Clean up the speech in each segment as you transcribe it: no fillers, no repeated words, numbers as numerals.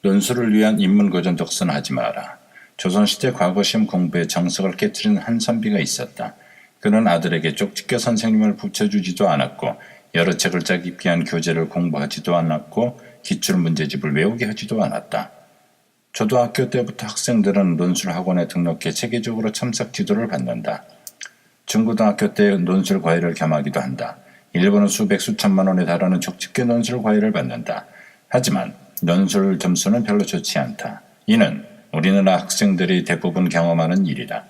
논술을 위한 인문고전 독서는 하지 마라. 조선시대 과거시험 공부의 정석을 깨트리는 한 선비가 있었다. 그는 아들에게 쪽집게 선생님을 붙여주지도 않았고 여러 책을 짜기 위한 교재를 공부하지도 않았고 기출문제집을 외우게 하지도 않았다. 초등학교 때부터 학생들은 논술학원에 등록해 체계적으로 첨삭 지도를 받는다. 중고등학교 때 논술 과외를 겸하기도 한다. 일본은 수백 수천만 원에 달하는 쪽집게 논술 과외를 받는다. 하지만 논술 점수는 별로 좋지 않다. 이는 우리나라 학생들이 대부분 경험하는 일이다.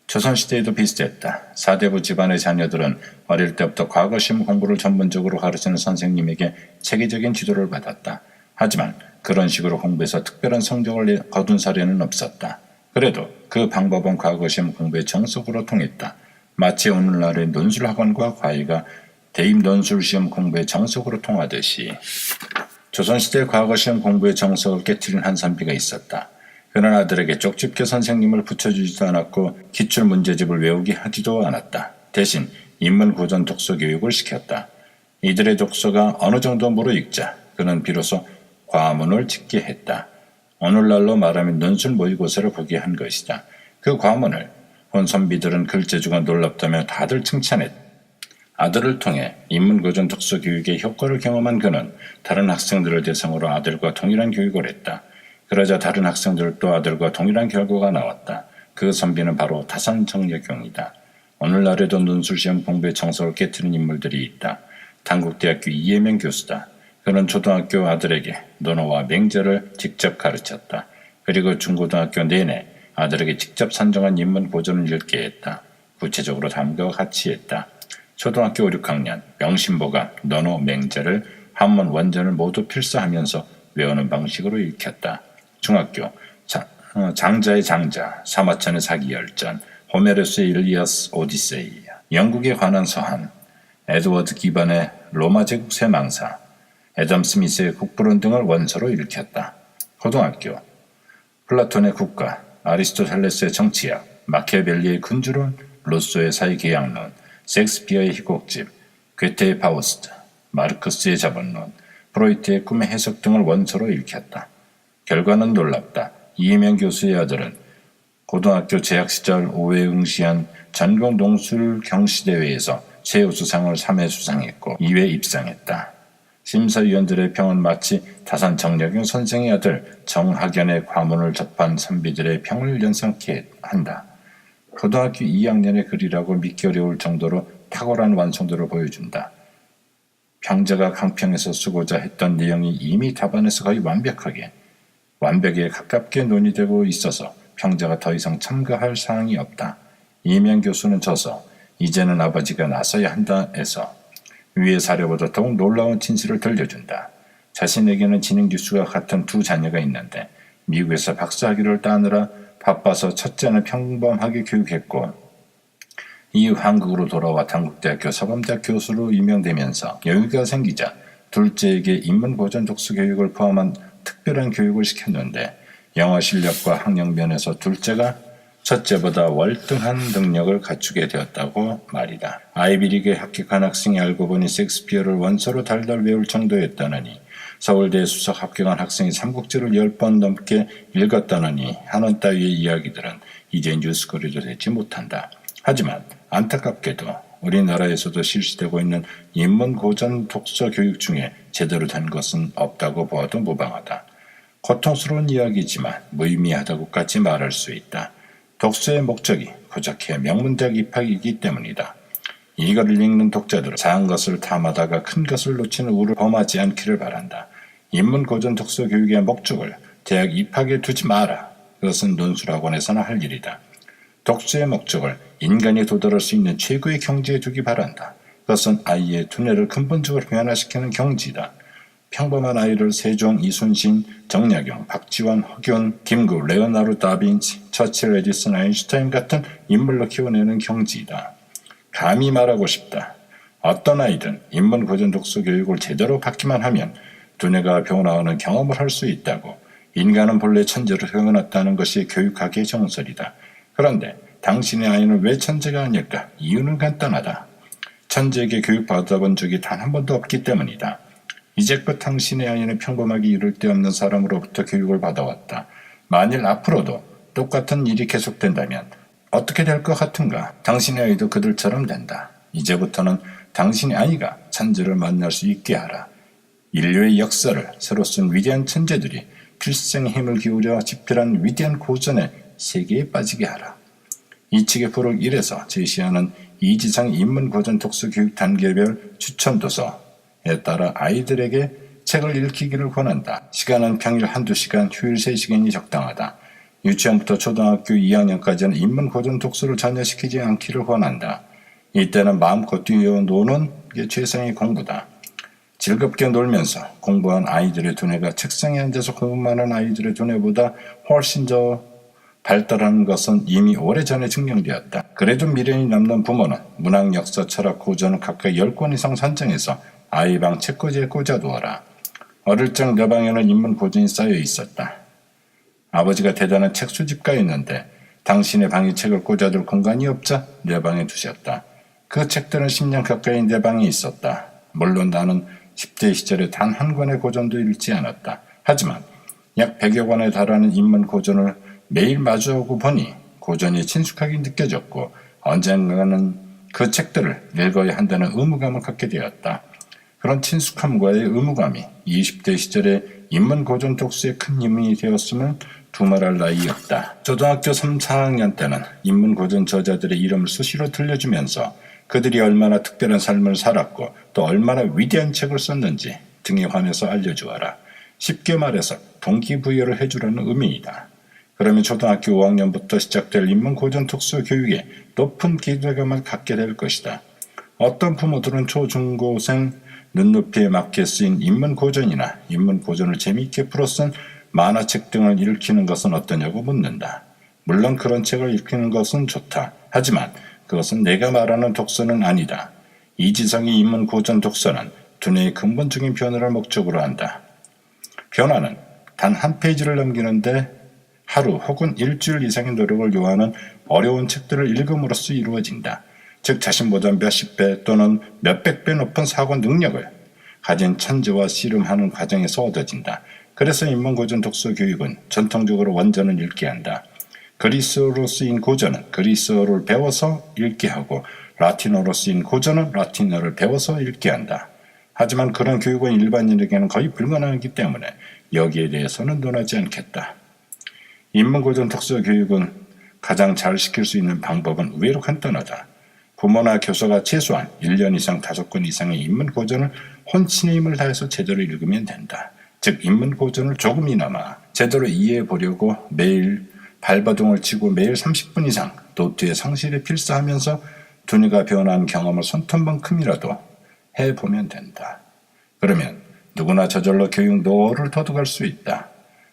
조선시대에도 비슷했다. 사대부 집안의 자녀들은 어릴 때부터 과거시험 공부를 전문적으로 가르치는 선생님에게 체계적인 지도를 받았다. 하지만 그런 식으로 공부해서 특별한 성적을 거둔 사례는 없었다. 그래도 그 방법은 과거시험 공부의 정석으로 통했다. 마치 오늘날의 논술학원과 과외가 대입 논술시험 공부의 정석으로 통하듯이 조선시대 과거시험 공부의 정석을 깨트린 한 선비가 있었다. 그는 아들에게 쪽집게 선생님을 붙여주지도 않았고 기출문제집을 외우게 하지도 않았다. 대신 인문고전 독서 교육을 시켰다. 이들의 독서가 어느 정도 무르익자 그는 비로소 과문을 짓게 했다. 오늘날로 말하면 논술 모의고사를 보게 한 것이다. 그 과문을 본 선비들은 글재주가 놀랍다며 다들 칭찬했다. 아들을 통해 인문고전 독서 교육의 효과를 경험한 그는 다른 학생들을 대상으로 아들과 동일한 교육을 했다. 그러자 다른 학생들도 아들과 동일한 결과가 나왔다. 그 선비는 바로 타산정약용이다. 오늘날에도 논술시험 공부의 정석을 깨트린 인물들이 있다. 단국대학교 이해명 교수다. 그는 초등학교 아들에게 논어와 맹자를 직접 가르쳤다. 그리고 중고등학교 내내 아들에게 직접 산정한 인문고전을 읽게 했다. 구체적으로 다음과 같이 했다. 초등학교 5, 6학년 명심보감, 논어, 맹자를 한문 원전을 모두 필사하면서 외우는 방식으로 읽혔다. 중학교 장자의 장자, 사마천의 사기열전, 호메로스의 일리아스 오디세이, 영국에 관한 서한, 에드워드 기반의 로마 제국 세망사, 애덤 스미스의 국부론 등을 원서로 읽혔다. 고등학교 플라톤의 국가, 아리스토텔레스의 정치학, 마키아벨리의 군주론, 루소의 사회계약론, 셰익스피어의 희곡집, 괴테의 파우스트, 마르크스의 자본론, 프로이트의 꿈의 해석 등을 원서로 읽혔다. 결과는 놀랍다. 이해명 교수의 아들은 고등학교 재학 시절 5회 응시한 전국 논술 경시대회에서 최우수상을 3회 수상했고 2회 입상했다. 심사위원들의 평은 마치 다산 정약용 선생의 아들 정학연의 과문을 접한 선비들의 평을 연상케 한다. 고등학교 2학년의 글이라고 믿기 어려울 정도로 탁월한 완성도를 보여준다. 평자가 강평에서 쓰고자 했던 내용이 이미 답안에서 거의 완벽에 가깝게 논의되고 있어서 평자가 더 이상 첨가할 사항이 없다. 이해명 교수는 져서 이제는 아버지가 나서야 한다에서 위의 사례보다 더욱 놀라운 진실을 들려준다. 자신에게는 진행교수와 같은 두 자녀가 있는데 미국에서 박사학위를 따느라 바빠서 첫째는 평범하게 교육했고 이후 한국으로 돌아와 단국대학교 서범대학 교수로 임명되면서 여유가 생기자 둘째에게 인문고전 독서 교육을 포함한 특별한 교육을 시켰는데 영어 실력과 학력 면에서 둘째가 첫째보다 월등한 능력을 갖추게 되었다고 말이다. 아이비리그에 합격한 학생이 알고 보니 셰익스피어를 원서로 달달 외울 정도였다느니 서울대에 수석 합격한 학생이 삼국지를 10번 넘게 읽었다느니 하는 따위의 이야기들은 이제 뉴스거리도 되지 못한다. 하지만 안타깝게도 우리나라에서도 실시되고 있는 인문고전 독서 교육 중에 제대로 된 것은 없다고 보아도 무방하다. 고통스러운 이야기지만 무의미하다고까지 말할 수 있다. 독서의 목적이 고작해 명문대학 입학이기 때문이다. 이거를 읽는 독자들은 작은 것을 탐하다가 큰 것을 놓치는 우를 범하지 않기를 바란다. 인문고전 독서 교육의 목적을 대학 입학에 두지 마라. 그것은 논술학원에서나 할 일이다. 독서의 목적을 인간이 도달할 수 있는 최고의 경지에 두기 바란다. 그것은 아이의 두뇌를 근본적으로 변화시키는 경지다. 평범한 아이를 세종, 이순신, 정약용, 박지원, 허균, 김구, 레오나르도 다빈치, 처칠, 에디슨, 아인슈타인 같은 인물로 키워내는 경지이다. 감히 말하고 싶다. 어떤 아이든 인문고전 독서 교육을 제대로 받기만 하면 두뇌가 변화하는 경험을 할 수 있다고. 인간은 본래 천재로 태어났다는 것이 교육학의 정설이다. 그런데 당신의 아이는 왜 천재가 아닐까? 이유는 간단하다. 천재에게 교육받아본 적이 단 한 번도 없기 때문이다. 이제껏 당신의 아이는 평범하게 이룰 데 없는 사람으로부터 교육을 받아왔다. 만일 앞으로도 똑같은 일이 계속된다면 어떻게 될 것 같은가? 당신의 아이도 그들처럼 된다. 이제부터는 당신의 아이가 천재를 만날 수 있게 하라. 인류의 역사를 새로 쓴 위대한 천재들이 필생의 힘을 기울여 집필한 위대한 고전의 세계에 빠지게 하라. 이 책의 부록 1에서 제시하는 이지상 인문고전 독서 교육 단계별 추천 도서에 따라 아이들에게 책을 읽히기를 권한다. 시간은 평일 1~2시간, 휴일 3시간이 적당하다. 유치원부터 초등학교 2학년까지는 인문고전 독서를 전혀 시키지 않기를 권한다. 이때는 마음껏 뛰어노는 게 최상의 공부다. 즐겁게 놀면서 공부한 아이들의 두뇌가 책상에 앉아서 공부하는 아이들의 두뇌보다 훨씬 더 발달하는 것은 이미 오래전에 증명되었다. 그래도 미련이 남는 부모는 문학, 역사, 철학, 고전을 각각 10권 이상 선정해서 아이 방 책꽂이에 꽂아두어라. 어릴 적 내 방에는 인문 고전이 쌓여 있었다. 아버지가 대단한 책 수집가였는데 당신의 방에 책을 꽂아둘 공간이 없자 내 방에 두셨다. 그 책들은 10년 가까이 내 방에 있었다. 물론 나는 10대 시절에 단 한 권의 고전도 읽지 않았다. 하지만 약 100여 권에 달하는 인문 고전을 매일 마주하고 보니 고전이 친숙하게 느껴졌고 언젠가는 그 책들을 읽어야 한다는 의무감을 갖게 되었다. 그런 친숙함과의 의무감이 20대 시절에 인문 고전 독서에 큰 힘이 되었음을 두말할 나이였다. 초등학교 3, 4학년 때는 인문 고전 저자들의 이름을 수시로 들려주면서 그들이 얼마나 특별한 삶을 살았고 또 얼마나 위대한 책을 썼는지 등에 관해서 알려주어라. 쉽게 말해서 동기부여를 해주라는 의미이다. 그러면 초등학교 5학년부터 시작될 인문 고전 독서 교육에 높은 기대감을 갖게 될 것이다. 어떤 부모들은 초중고생 눈높이에 맞게 쓰인 인문 고전이나 인문 고전을 재미있게 풀어 쓴 만화책 등을 읽히는 것은 어떠냐고 묻는다. 물론 그런 책을 읽히는 것은 좋다. 하지만 그것은 내가 말하는 독서는 아니다. 이지성의 인문 고전 독서는 두뇌의 근본적인 변화를 목적으로 한다. 변화는 단 한 페이지를 넘기는데 하루 혹은 일주일 이상의 노력을 요하는 어려운 책들을 읽음으로써 이루어진다. 즉 자신보다 몇십 배 또는 몇백 배 높은 사고 능력을 가진 천재와 씨름하는 과정에서 얻어진다. 그래서 인문고전 독서 교육은 전통적으로 원전을 읽게 한다. 그리스어로 쓰인 고전은 그리스어를 배워서 읽게 하고 라틴어로 쓰인 고전은 라틴어를 배워서 읽게 한다. 하지만 그런 교육은 일반인에게는 거의 불가능하기 때문에 여기에 대해서는 논하지 않겠다. 인문고전 독서 교육은 가장 잘 시킬 수 있는 방법은 의외로 간단하다. 부모나 교사가 최소한 1년 이상 5권 이상의 인문고전을 혼신의 힘을 다해서 제대로 읽으면 된다. 즉 인문고전을 조금이나마 제대로 이해해 보려고 매일 발버둥을 치고 매일 30분 이상 노트에 상실에 필사하면서 두뇌가 변화한 경험을 손톱만큼이라도 해보면 된다. 그러면 누구나 저절로 교육 노하우를 터득할 수 있다.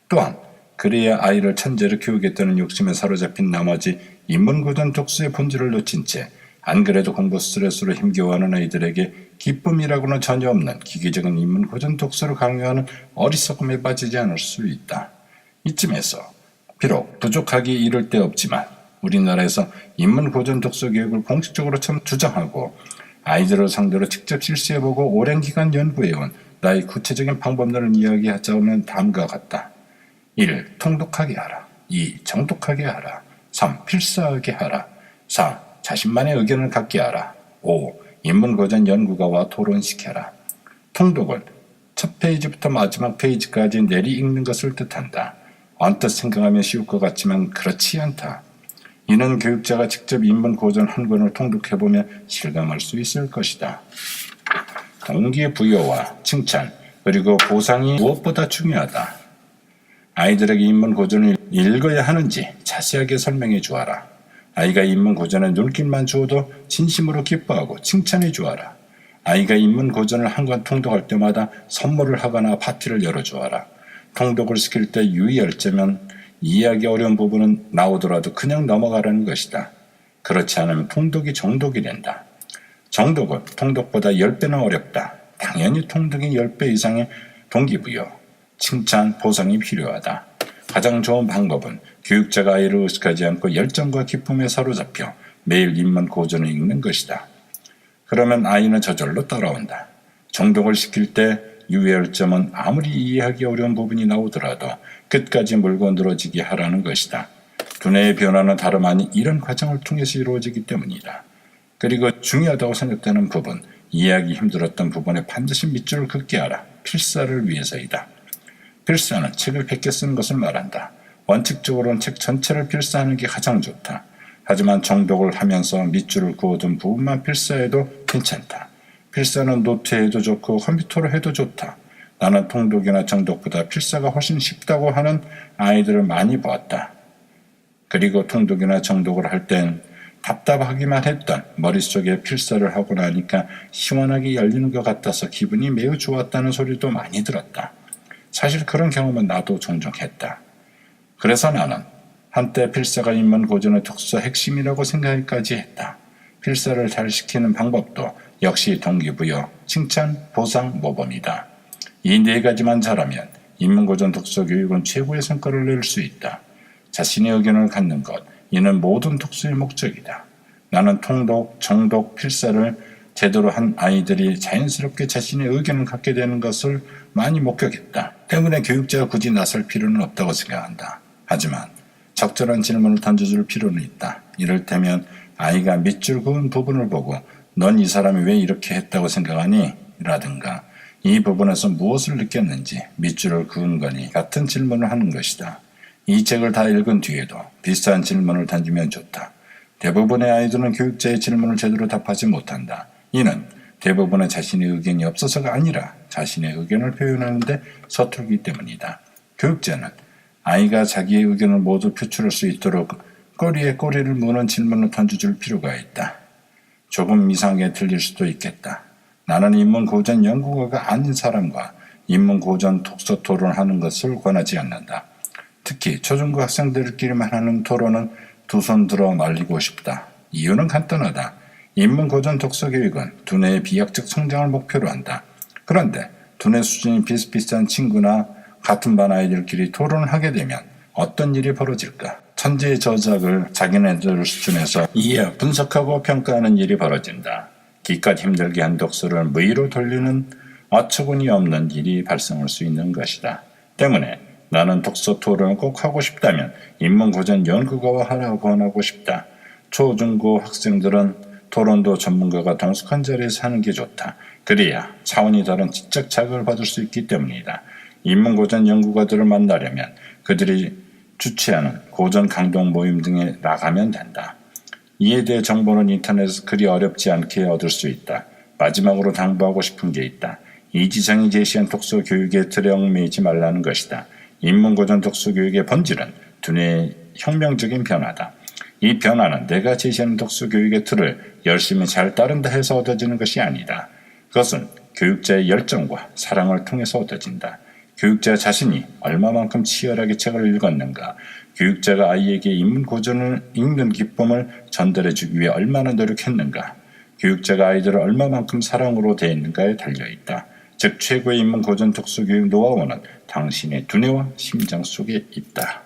또한 그래야 아이를 천재로 키우겠다는 욕심에 사로잡힌 나머지 인문고전 독서의 본질을 놓친 채 안 그래도 공부 스트레스로 힘겨워하는 아이들에게 기쁨이라고는 전혀 없는 기계적인 인문고전 독서를 강요하는 어리석음에 빠지지 않을 수 있다. 이쯤에서 비록 부족하기 이를 데 없지만 우리나라에서 인문고전 독서 교육을 공식적으로 처음 주장하고 아이들을 상대로 직접 실시해보고 오랜 기간 연구해온 나의 구체적인 방법론을 이야기하자면 다음과 같다. 1. 통독하게 하라. 2. 정독하게 하라. 3. 필사하게 하라. 4. 자신만의 의견을 갖게 하라. 5. 인문고전 연구가와 토론시켜라. 통독은 첫 페이지부터 마지막 페이지까지 내리 읽는 것을 뜻한다. 언뜻 생각하면 쉬울 것 같지만 그렇지 않다. 이는 교육자가 직접 인문고전 한 권을 통독해보면 실감할 수 있을 것이다. 동기부여와 칭찬 그리고 보상이 무엇보다 중요하다. 아이들에게 인문고전을 읽어야 하는지 자세하게 설명해 주어라. 아이가 인문고전에 눈길만 주어도 진심으로 기뻐하고 칭찬해 주어라. 아이가 인문고전을 한 권 통독할 때마다 선물을 하거나 파티를 열어주어라. 통독을 시킬 때 유의할 점은 이해하기 어려운 부분은 나오더라도 그냥 넘어가라는 것이다. 그렇지 않으면 통독이 정독이 된다. 정독은 통독보다 10배나 어렵다. 당연히 통독이 10배 이상의 동기부여, 칭찬, 보상이 필요하다. 가장 좋은 방법은 교육자가 아이를 의식하지 않고 열정과 기쁨에 사로잡혀 매일 인문고전을 읽는 것이다. 그러면 아이는 저절로 따라온다. 정독을 시킬 때 유의할 점은 아무리 이해하기 어려운 부분이 나오더라도 끝까지 물고 늘어지게 하라는 것이다. 두뇌의 변화는 다름 아닌 이런 과정을 통해서 이루어지기 때문이다. 그리고 중요하다고 생각되는 부분, 이해하기 힘들었던 부분에 반드시 밑줄을 긋게 하라. 필사를 위해서이다. 필사는 책을 100개 쓰는 것을 말한다. 원칙적으로는 책 전체를 필사하는 게 가장 좋다. 하지만 정독을 하면서 밑줄을 그어둔 부분만 필사해도 괜찮다. 필사는 노트해도 좋고 컴퓨터로 해도 좋다. 나는 통독이나 정독보다 필사가 훨씬 쉽다고 하는 아이들을 많이 보았다. 그리고 통독이나 정독을 할 땐 답답하기만 했던 머릿속에 필사를 하고 나니까 시원하게 열리는 것 같아서 기분이 매우 좋았다는 소리도 많이 들었다. 사실 그런 경험은 나도 종종 했다. 그래서 나는 한때 필사가 인문 고전의 특수 핵심이라고 생각까지 했다. 필사를 잘 시키는 방법도 역시 동기부여, 칭찬, 보상, 모범이다. 이 네 가지만 잘하면 인문고전 독서교육은 최고의 성과를 낼 수 있다. 자신의 의견을 갖는 것, 이는 모든 독서의 목적이다. 나는 통독, 정독, 필사를 제대로 한 아이들이 자연스럽게 자신의 의견을 갖게 되는 것을 많이 목격했다. 때문에 교육자가 굳이 나설 필요는 없다고 생각한다. 하지만 적절한 질문을 던져줄 필요는 있다. 이를테면 아이가 밑줄 그은 부분을 보고 넌 이 사람이 왜 이렇게 했다고 생각하니? 라든가 이 부분에서 무엇을 느꼈는지 밑줄을 그은 거니 같은 질문을 하는 것이다. 이 책을 다 읽은 뒤에도 비슷한 질문을 던지면 좋다. 대부분의 아이들은 교육자의 질문을 제대로 답하지 못한다. 이는 대부분의 자신의 의견이 없어서가 아니라 자신의 의견을 표현하는데 서툴기 때문이다. 교육자는 아이가 자기의 의견을 모두 표출할 수 있도록 꼬리에 꼬리를 무는 질문을 던져줄 필요가 있다. 조금 이상하게 들릴 수도 있겠다. 나는 인문고전 연구가가 아닌 사람과 인문고전 독서 토론하는 것을 권하지 않는다. 특히 초중고 학생들끼리만 하는 토론은 두 손 들어 말리고 싶다. 이유는 간단하다. 인문고전 독서교육은 두뇌의 비약적 성장을 목표로 한다. 그런데 두뇌 수준이 비슷비슷한 친구나 같은 반 아이들끼리 토론을 하게 되면 어떤 일이 벌어질까? 천재의 저작을 자기네들 수준에서 이해, 분석하고 평가하는 일이 벌어진다. 기껏 힘들게 한 독서를 무의로 돌리는 어처구니 없는 일이 발생할 수 있는 것이다. 때문에 나는 독서 토론을 꼭 하고 싶다면 인문고전 연구가와 하라고 권하고 싶다. 초, 중고 학생들은 토론도 전문가가 동숙한 자리에서 하는 게 좋다. 그래야 차원이 다른 지적 자극을 받을 수 있기 때문이다. 인문고전 연구가들을 만나려면 그들이 주최하는 고전 강동 모임 등에 나가면 된다. 이에 대해 정보는 인터넷에서 그리 어렵지 않게 얻을 수 있다. 마지막으로 당부하고 싶은 게 있다. 이지성이 제시한 독서 교육의 틀에 얽매이지 말라는 것이다. 인문고전 독서 교육의 본질은 두뇌의 혁명적인 변화다. 이 변화는 내가 제시하는 독서 교육의 틀을 열심히 잘 따른다 해서 얻어지는 것이 아니다. 그것은 교육자의 열정과 사랑을 통해서 얻어진다. 교육자 자신이 얼마만큼 치열하게 책을 읽었는가, 교육자가 아이에게 인문고전을 읽는 기쁨을 전달해주기 위해 얼마나 노력했는가, 교육자가 아이들을 얼마만큼 사랑으로 대했는가에 달려있다. 즉 최고의 인문고전 독서교육 노하우는 당신의 두뇌와 심장 속에 있다.